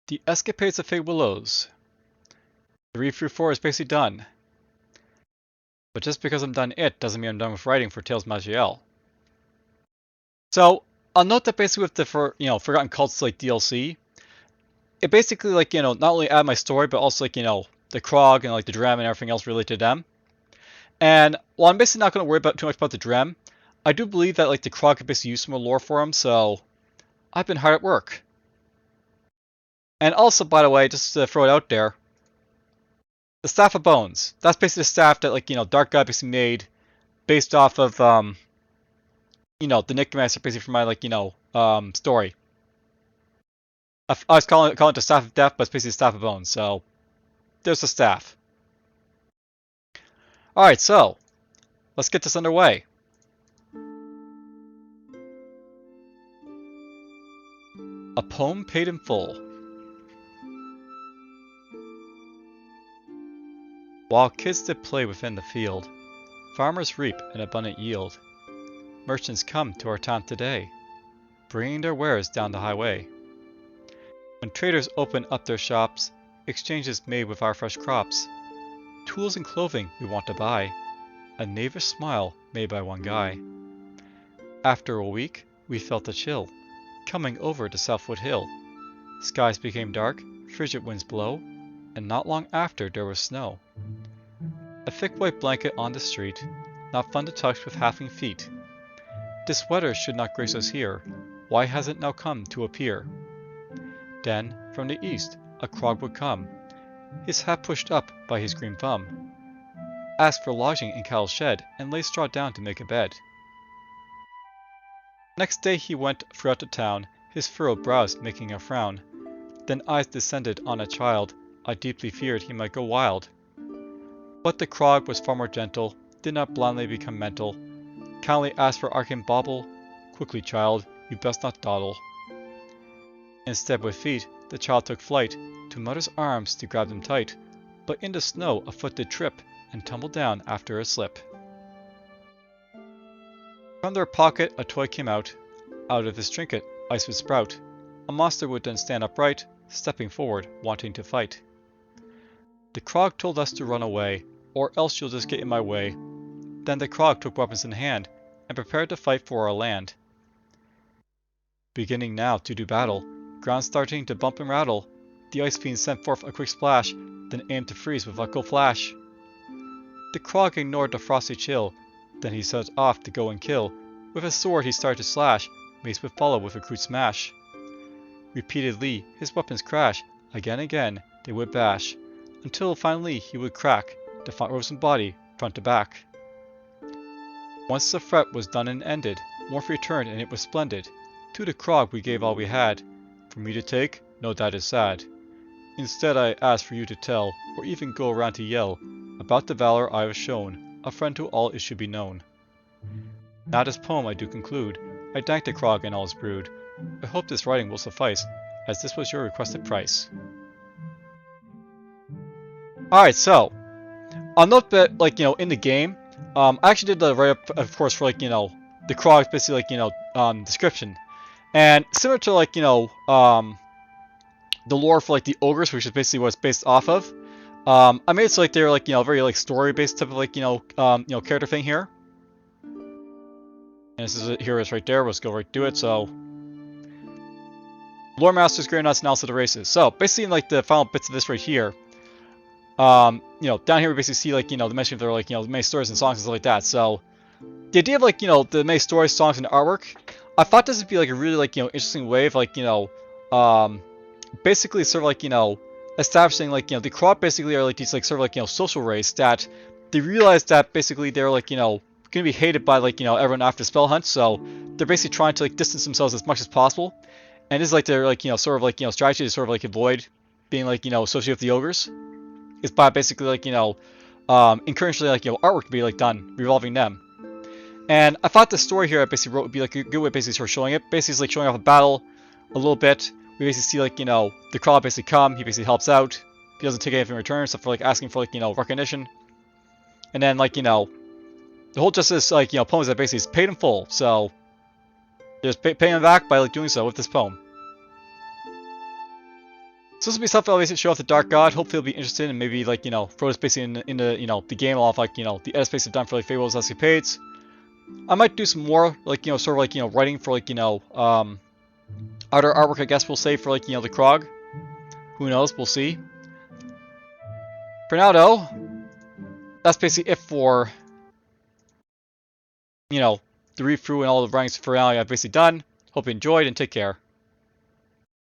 The Escapades of Fey Willows. 3 through 4 is basically done. But just because I'm done it doesn't mean I'm done with writing for Tales of Maj'Eyal. So I'll note that basically with the Forgotten Cults like DLC, it basically not only add my story but also the Krog and the Drem and everything else related to them. And while I'm basically not going to worry too much about the Drem, I do believe that the Krog could basically use some more lore for him, so I've been hard at work. And also, by the way, just to throw it out there, the Staff of Bones. That's basically the staff that Dark God basically made based off of the Necromancer basically from my story. I was calling it the Staff of Death, but it's basically the Staff of Bones. So there's the staff. All right, so let's get this underway. A poem paid in full. While kids did play within the field, farmers reap an abundant yield. Merchants come to our town today, bringing their wares down the highway. When traders open up their shops, exchanges made with our fresh crops. Tools and clothing we want to buy, a knavish smile made by one guy. After a week, we felt a chill, coming over the Southwood Hill. Skies became dark, frigid winds blow, and not long after there was snow. A thick white blanket on the street, not fun to touch with halfling feet. This weather should not grace us here, why has it now come to appear? Then, from the east, a Krog would come, his hat pushed up by his green thumb. Asked for lodging in Cal's shed, and lay straw down to make a bed. Next day he went throughout the town, his furrowed brows making a frown. Then eyes descended on a child, I deeply feared he might go wild. But the Krog was far more gentle, did not blindly become mental. Kindly asked for arcane bauble, quickly child, you best not dawdle. Instead with feet, the child took flight, to mother's arms to grab them tight, but in the snow a foot did trip, and tumbled down after a slip. From their pocket a toy came out of his trinket ice would sprout. A monster would then stand upright, stepping forward, wanting to fight. The Krog told us to run away, or else you'll just get in my way. Then the Krog took weapons in hand, and prepared to fight for our land. Beginning now to do battle, ground starting to bump and rattle, the ice fiend sent forth a quick splash, then aimed to freeze with a cold flash. The Krog ignored the frosty chill, then he set off to go and kill. With his sword he started to slash, mace would follow with a crude smash. Repeatedly his weapons crash, again they would bash, until finally he would crack the frozen body front to back. Once the threat was done and ended, warmth returned and it was splendid. To the Krog we gave all we had. For me to take? No, that is sad. Instead I asked for you to tell, or even go around to yell, about the valor I have shown, a friend to all it should be known. Now this poem I do conclude. I thank the Krog and all his brood. I hope this writing will suffice, as this was your requested price. Alright, so I'll note that in the game, I actually did the write-up of course for the Krog's basically description. And similar to the lore for the ogres, which is basically what it's based off of. I made it so they're very story-based type of character thing here. And this is it here is right there. Let's go right to it. So Lore Masters, Greynot's analysis of the races. So basically in the final bits of this right here, down here we basically see the mention of their the main stories and songs and stuff like that. So the idea of the main stories, songs, and artwork, I thought this would be a really interesting way of basically sort of establishing the Krog basically are these sort of social race that they realize that basically they're going to be hated by everyone after Spell Hunt, so they're basically trying to distance themselves as much as possible. And this is their sort of strategy to sort of avoid being associated with the ogres, is by basically encouraging artwork to be done revolving them. And I thought the story here I basically wrote would be a good way basically sort of showing it. Basically showing off a battle a little bit. We basically see the Krog basically come, he basically helps out. He doesn't take anything in return except for asking for recognition. And then the whole justice poem is that basically is paid in full. So just pay him back by doing so with this poem. So this will be stuff I'll basically show off the Dark God. Hopefully, you'll be interested and maybe like throw this basically into the game off like the edit space I've done for like Fables Escapades. I might do some more like sort of like writing for like other artwork I guess we'll say for like the Krog. Who knows? We'll see. For now though, that's basically it for the read through and all the writings for now I've basically done. Hope you enjoyed and take care.